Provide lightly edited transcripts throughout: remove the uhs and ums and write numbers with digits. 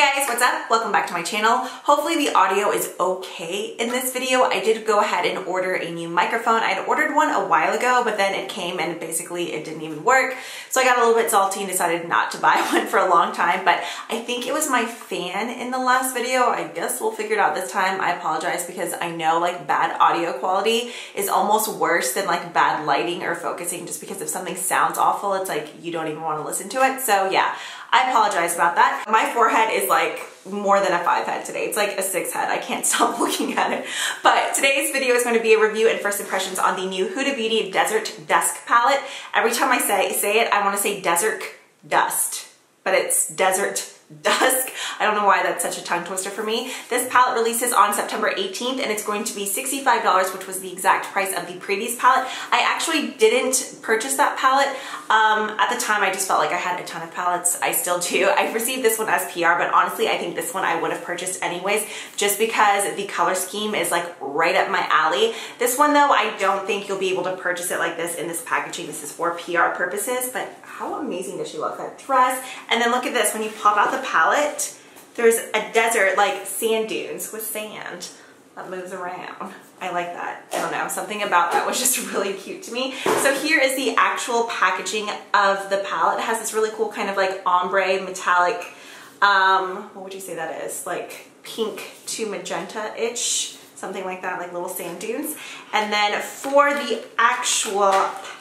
guys, what's up? Welcome back to my channel. Hopefully the audio is okay in this video. I did go ahead and order a new microphone. I had ordered one a while ago, but then it came and basically it didn't even work. So I got a little bit salty and decided not to buy one for a long time, but I think it was my fan in the last video. I guess we'll figure it out this time. I apologize because I know like bad audio quality is almost worse than like bad lighting or focusing, just because if something sounds awful, it's like you don't even want to listen to it. So yeah, I apologize about that. My forehead is like more than a 5 head today. It's like a 6 head. I can't stop looking at it. But today's video is going to be a review and first impressions on the new Huda Beauty Desert Dusk palette. Every time I say it, I want to say Desert Dust, but it's Desert Dusk. I don't know why that's such a tongue twister for me. This palette releases on September 18th and it's going to be $65, which was the exact price of the previous palette. I actually didn't purchase that palette. At the time, I just felt like I had a ton of palettes. I still do. I received this one as PR, but honestly, I think this one I would have purchased anyways, just because the color scheme is like right up my alley. This one though, I don't think you'll be able to purchase it like this in this packaging. This is for PR purposes, but how amazing does she look? That dress. And then look at this, when you pop out the palette, there's a desert, like sand dunes with sand that moves around. I like that. I don't know, something about that was just really cute to me. So here is the actual packaging of the palette. It has this really cool kind of like ombre metallic, what would you say that is? Like pink to magenta-ish, something like that, like little sand dunes. And then for the actual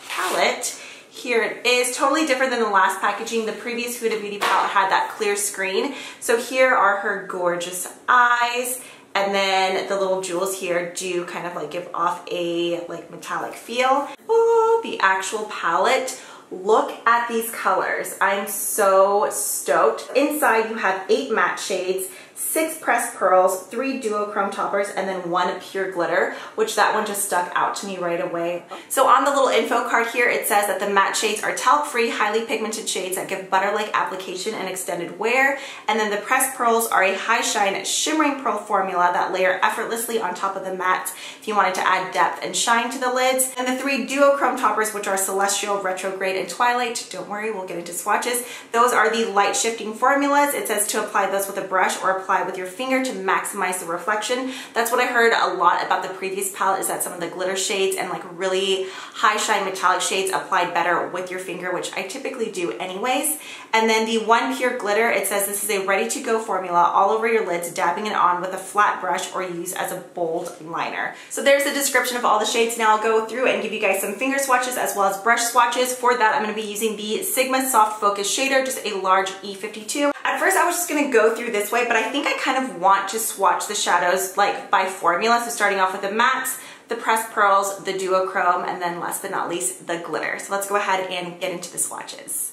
palette, here it is, totally different than the last packaging. The previous Huda Beauty palette had that clear screen. So here are her gorgeous eyes, and then the little jewels here do kind of like give off a like metallic feel. Oh, the actual palette. Look at these colors. I'm so stoked. Inside you have 8 matte shades, 6 pressed pearls, 3 duochrome toppers, and then 1 pure glitter, which that one just stuck out to me right away. So on the little info card here, it says that the matte shades are talc-free, highly pigmented shades that give butter-like application and extended wear. And then the pressed pearls are a high shine shimmering pearl formula that layer effortlessly on top of the matte if you wanted to add depth and shine to the lids. And the 3 duochrome toppers, which are celestial, retrograde, and twilight. Don't worry, we'll get into swatches. Those are the light shifting formulas. It says to apply those with a brush or apply with your finger to maximize the reflection. That's what I heard a lot about the previous palette, is that some of the glitter shades and like really high shine metallic shades applied better with your finger, which I typically do anyways. And then the 1 pure glitter, it says this is a ready to go formula all over your lids, dabbing it on with a flat brush or use as a bold liner. So there's the description of all the shades. Now I'll go through and give you guys some finger swatches as well as brush swatches. For that, I'm going to be using the Sigma Soft Focus Shader, just a large E52. At first I was just going to go through this way, but I think I kind of want to swatch the shadows like by formula. So starting off with the mattes, the pressed pearls, the duochrome, and then last but not least, the glitter. So let's go ahead and get into the swatches.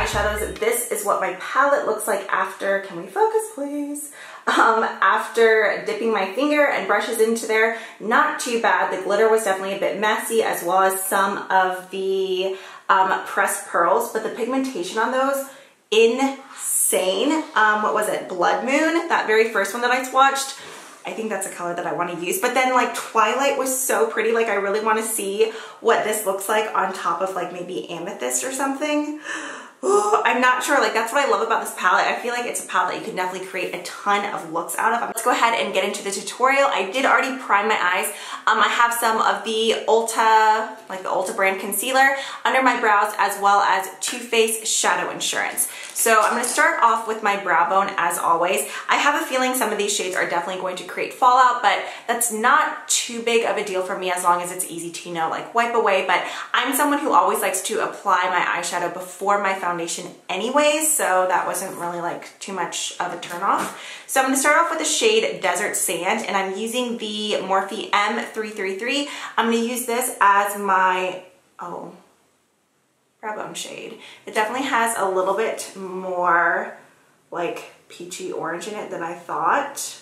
eyeshadows, this is what my palette looks like after, can we focus please? After dipping my finger and brushes into there. Not too bad. The glitter was definitely a bit messy, as well as some of the pressed pearls, but the pigmentation on those, insane. What was it? Blood Moon, that very first one that I swatched. I think that's a color that I want to use. But then like Twilight was so pretty. Like I really want to see what this looks like on top of like maybe amethyst or something. Ooh, I'm not sure. Like that's what I love about this palette. I feel like it's a palette that you could definitely create a ton of looks out of. Let's go ahead and get into the tutorial. I did already prime my eyes. I have some of the Ulta, like the Ulta brand concealer under my brows, as well as Too Faced Shadow Insurance. So I'm going to start off with my brow bone as always. I have a feeling some of these shades are definitely going to create fallout, but that's not too big of a deal for me as long as it's easy to, you know, like wipe away. But I'm someone who always likes to apply my eyeshadow before my foundation anyways, so that wasn't really like too much of a turn off. So I'm going to start off with the shade Desert Sand, and I'm using the Morphe M333. I'm going to use this as my, brow bone shade. It definitely has a little bit more like peachy orange in it than I thought.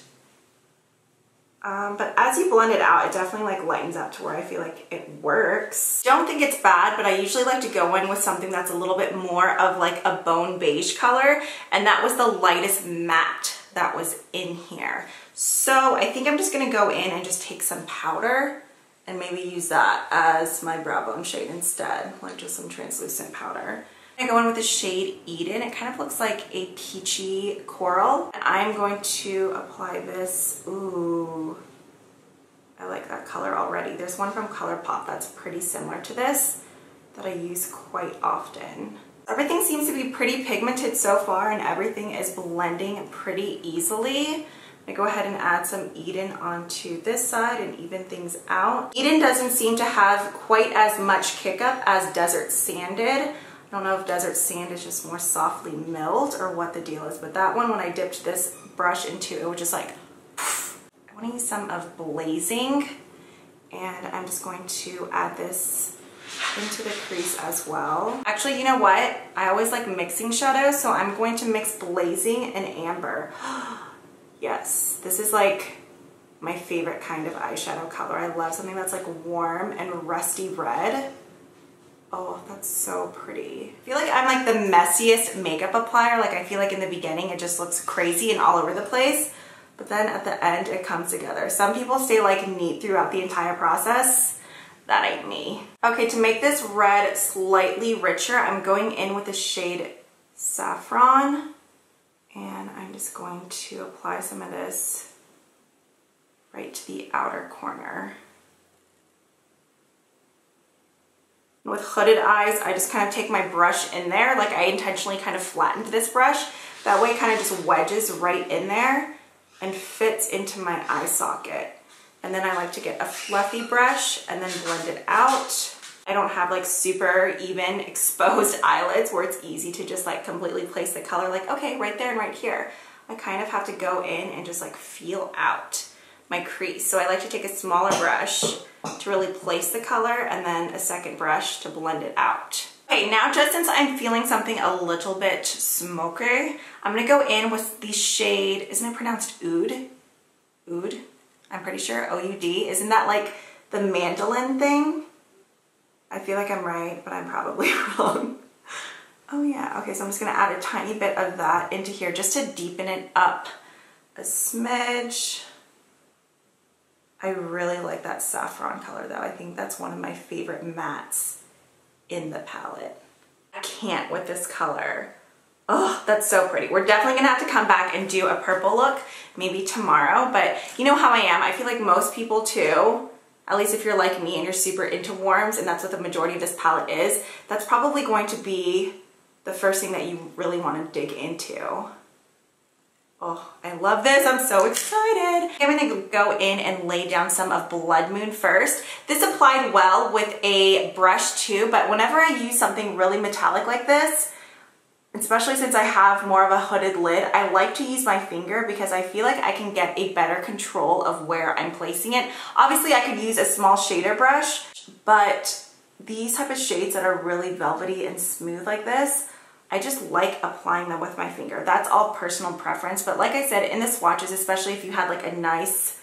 But as you blend it out, it definitely like lightens up to where I feel like it works. Don't think it's bad, but I usually like to go in with something that's a little bit more of like a bone beige color, and that was the lightest matte that was in here. So I think I'm just gonna go in and just take some powder and maybe use that as my brow bone shade instead, like just some translucent powder. I go in with the shade Eden. It kind of looks like a peachy coral. And I'm going to apply this. Ooh, I like that color already. There's one from ColourPop that's pretty similar to this that I use quite often. Everything seems to be pretty pigmented so far, and everything is blending pretty easily. I'm gonna go ahead and add some Eden onto this side and even things out. Eden doesn't seem to have quite as much kick up as Desert Sand did. I don't know if Desert Sand is just more softly milled or what the deal is, but that one, when I dipped this brush into, it was just like, poof. I wanna use some of Blazing, and I'm just going to add this into the crease as well. Actually, you know what? I always like mixing shadows, so I'm going to mix Blazing and Amber. Yes, this is like my favorite kind of eyeshadow color. I love something that's like warm and rusty red. Oh, that's so pretty. I feel like I'm like the messiest makeup applier. Like I feel like in the beginning it just looks crazy and all over the place, but then at the end it comes together. Some people stay like neat throughout the entire process. That ain't me. Okay, to make this red slightly richer, I'm going in with the shade Saffron. And I'm just going to apply some of this right to the outer corner. With hooded eyes, I just kind of take my brush in there. Like I intentionally kind of flattened this brush. That way it kind of just wedges right in there and fits into my eye socket. And then I like to get a fluffy brush and then blend it out. I don't have like super even exposed eyelids where it's easy to just like completely place the color like, okay, right there and right here. I kind of have to go in and just like feel out my crease. So I like to take a smaller brush to really place the color and then a second brush to blend it out. Okay, now just since I'm feeling something a little bit smoky, I'm gonna go in with the shade, isn't it pronounced Oud? Oud? I'm pretty sure, O-U-D. Isn't that like the mandolin thing? I feel like I'm right, but I'm probably wrong. Oh yeah, okay, so I'm just gonna add a tiny bit of that into here just to deepen it up a smidge. I really like that saffron color though. I think that's one of my favorite mattes in the palette. I can't with this color. Oh, that's so pretty. We're definitely gonna have to come back and do a purple look, maybe tomorrow, but you know how I am. I feel like most people too, at least if you're like me and you're super into warms, and that's what the majority of this palette is, that's probably going to be the first thing that you really want to dig into. Oh, I love this. I'm so excited. I'm going to go in and lay down some of Blood Moon first. This applied well with a brush too, but whenever I use something really metallic like this, especially since I have more of a hooded lid, I like to use my finger because I feel like I can get a better control of where I'm placing it. Obviously, I could use a small shader brush, but these type of shades that are really velvety and smooth like this, I just like applying them with my finger. That's all personal preference, but like I said, in the swatches, especially if you had like a nice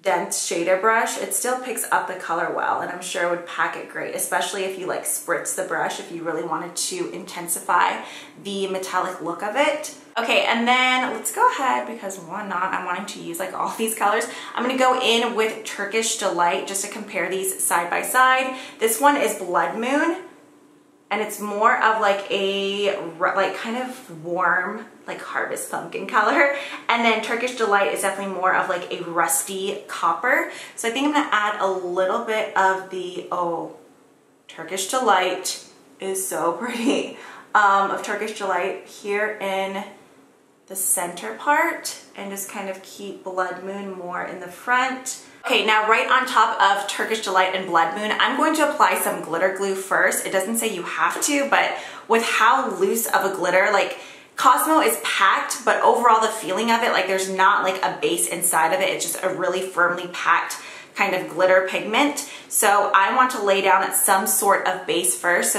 dense shader brush, it still picks up the color well, and I'm sure it would pack it great, especially if you like spritz the brush if you really wanted to intensify the metallic look of it. Okay, and then let's go ahead, because why not? I'm wanting to use like all these colors. I'm gonna go in with Turkish Delight just to compare these side by side. This one is Blood Moon, and it's more of like a kind of warm, like harvest pumpkin color. And then Turkish Delight is definitely more of like a rusty copper. So I think I'm gonna add a little bit of the, oh, Turkish Delight is so pretty, of Turkish Delight here in the center part, and just kind of keep Blood Moon more in the front. Okay, now right on top of Turkish Delight and Blood Moon, I'm going to apply some glitter glue first. It doesn't say you have to, but with how loose of a glitter, like Cosmo is packed, but overall the feeling of it, like there's not like a base inside of it. It's just a really firmly packed kind of glitter pigment. So I want to lay down some sort of base first.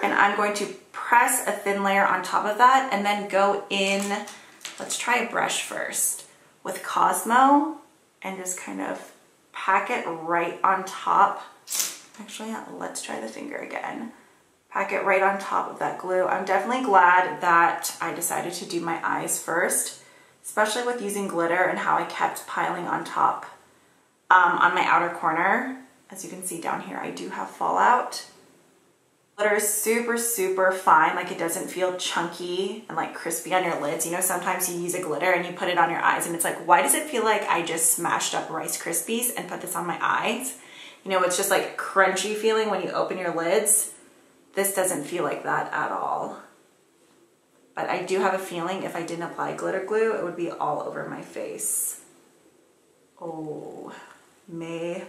And I'm going to press a thin layer on top of that and then go in, let's try a brush first, with Cosmo, and just kind of pack it right on top. Actually, let's try the finger again. Pack it right on top of that glue. I'm definitely glad that I decided to do my eyes first, especially with using glitter and how I kept piling on top. On my outer corner, as you can see down here, I do have fallout. Glitter is super, super fine. Like, it doesn't feel chunky and like crispy on your lids. You know, sometimes you use a glitter and you put it on your eyes and it's like, why does it feel like I just smashed up Rice Krispies and put this on my eyes? You know, it's just like crunchy feeling when you open your lids. This doesn't feel like that at all. But I do have a feeling if I didn't apply glitter glue, it would be all over my face. Oh, me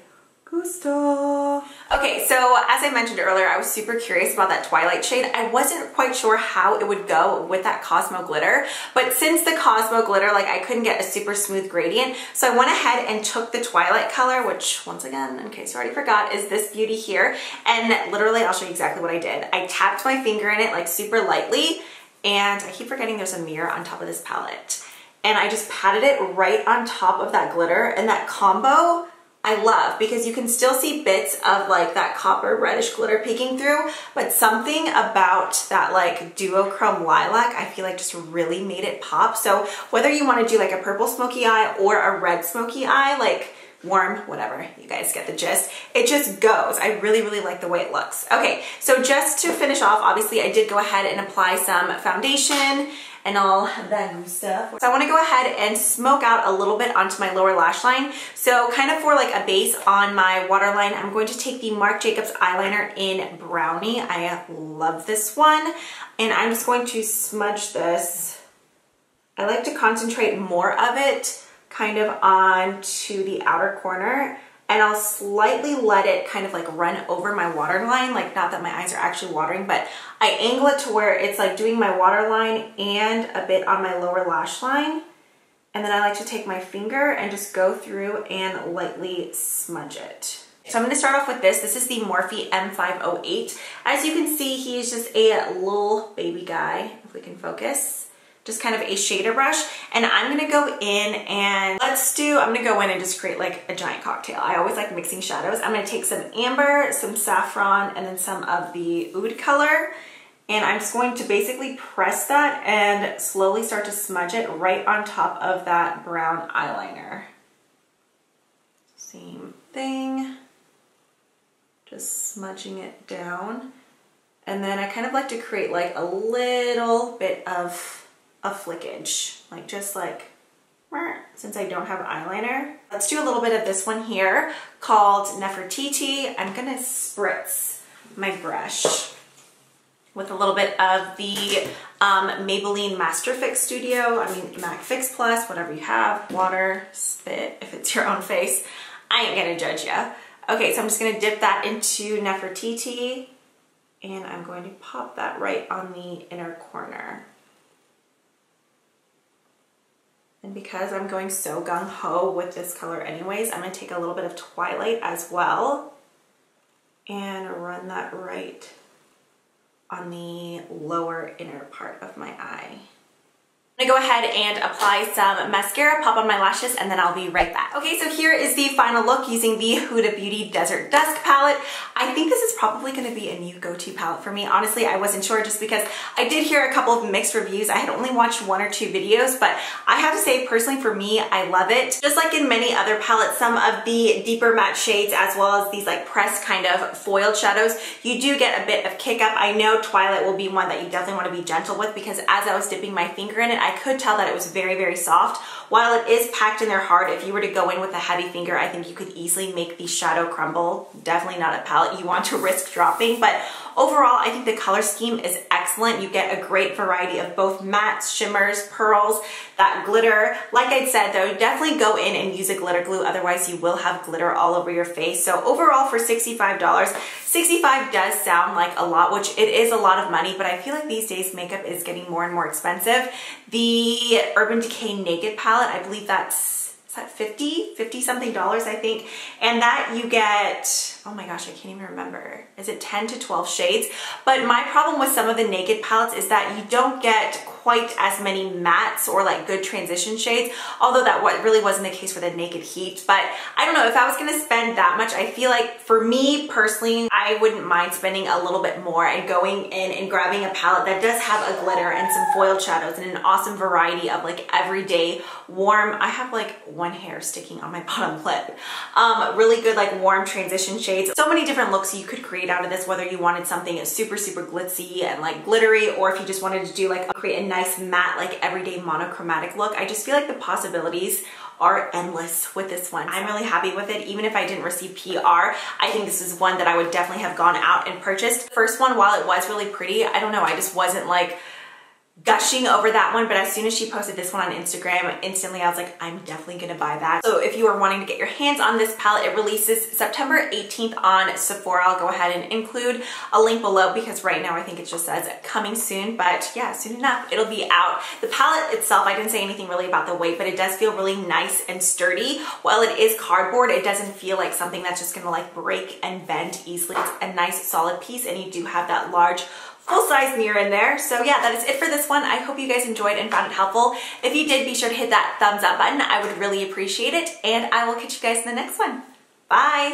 gusta. Okay, so as I mentioned earlier, I was super curious about that Twilight shade. I wasn't quite sure how it would go with that Cosmo glitter, but since the Cosmo glitter, like, I couldn't get a super smooth gradient, so I went ahead and took the Twilight color, which once again, in case you already forgot, is this beauty here. And literally, I'll show you exactly what I did. I tapped my finger in it like super lightly, and I keep forgetting there's a mirror on top of this palette. And I just patted it right on top of that glitter, and that combo I love, because you can still see bits of like that copper reddish glitter peeking through, but something about that like duochrome lilac, I feel like just really made it pop. So whether you want to do like a purple smoky eye or a red smoky eye, like warm, whatever, you guys get the gist, it just goes. I really, really like the way it looks. Okay, so just to finish off, obviously I did go ahead and apply some foundation and all that good stuff. So I wanna go ahead and smoke out a little bit onto my lower lash line. So kind of for like a base on my waterline, I'm going to take the Marc Jacobs eyeliner in Brownie. I love this one. And I'm just going to smudge this. I like to concentrate more of it kind of onto the outer corner, and I'll slightly let it kind of like run over my waterline, like not that my eyes are actually watering, but I angle it to where it's like doing my waterline and a bit on my lower lash line. And then I like to take my finger and just go through and lightly smudge it. So I'm gonna start off with this. This is the Morphe M508. As you can see, he is just a little baby guy, if we can focus. Just kind of a shader brush, and I'm gonna go in and I'm gonna go in and just create like a giant cocktail. I always like mixing shadows. I'm gonna take some amber, some saffron, and then some of the oud color, and I'm just going to basically press that and slowly start to smudge it right on top of that brown eyeliner. Same thing, just smudging it down. And then I kind of like to create like a little bit of a flickage, like just like, since I don't have eyeliner. Let's do a little bit of this one here called Nefertiti. I'm gonna spritz my brush with a little bit of the Maybelline Master Fix Studio, MAC Fix Plus, whatever you have, water, spit, if it's your own face. I ain't gonna judge ya. Okay, so I'm just gonna dip that into Nefertiti, and I'm going to pop that right on the inner corner. And because I'm going so gung-ho with this color anyways, I'm gonna take a little bit of Twilight as well and run that right on the lower inner part of my eye. I'm gonna go ahead and apply some mascara, pop on my lashes, and then I'll be right back. Okay, so here is the final look using the Huda Beauty Desert Dusk palette. I think this is probably gonna be a new go-to palette for me. Honestly, I wasn't sure just because I did hear a couple of mixed reviews. I had only watched 1 or 2 videos, but I have to say, personally for me, I love it. Just like in many other palettes, some of the deeper matte shades, as well as these like pressed kind of foiled shadows, you do get a bit of kick up. I know Twilight will be one that you definitely wanna be gentle with, because as I was dipping my finger in it, I could tell that it was very, very soft. While it is packed in there hard, if you were to go in with a heavy finger, I think you could easily make the shadow crumble. Definitely not a palette you want to risk dropping, but overall, I think the color scheme is excellent. You get a great variety of both mattes, shimmers, pearls, that glitter. Like I said though, definitely go in and use a glitter glue, otherwise you will have glitter all over your face. So overall for $65, $65 does sound like a lot, which it is a lot of money, but I feel like these days makeup is getting more and more expensive. The Urban Decay Naked palette, I believe that's, is that $50 something, I think. And that you get, oh my gosh, I can't even remember. Is it 10 to 12 shades? But my problem with some of the Naked palettes is that you don't get quite as many mattes or like good transition shades, although that really wasn't the case for the Naked Heat. But I don't know, if I was gonna spend that much, I feel like for me personally, I wouldn't mind spending a little bit more and going in and grabbing a palette that does have a glitter and some foiled shadows and an awesome variety of like everyday warm, I have like one hair sticking on my bottom lip, really good like warm transition shades. So many different looks you could create out of this, whether you wanted something super, super glitzy and like glittery, or if you just wanted to do like create a nice matte, like everyday monochromatic look. I just feel like the possibilities are endless with this one. I'm really happy with it. Even if I didn't receive PR, I think this is one that I would definitely have gone out and purchased. The first one, while it was really pretty, I don't know, I just wasn't like gushing over that one, but as soon as she posted this one on Instagram, instantly I was like, I'm definitely gonna buy that. So if you are wanting to get your hands on this palette, it releases September 18th on Sephora. I'll go ahead and include a link below, because right now I think it just says coming soon, but yeah, soon enough it'll be out. The palette itself, I didn't say anything really about the weight, but it does feel really nice and sturdy. While it is cardboard, it doesn't feel like something that's just gonna like break and bend easily. It's a nice solid piece, and you do have that large full-size mirror in there. So yeah, that is it for this one. I hope you guys enjoyed and found it helpful. If you did, be sure to hit that thumbs up button. I would really appreciate it, and I will catch you guys in the next one. Bye!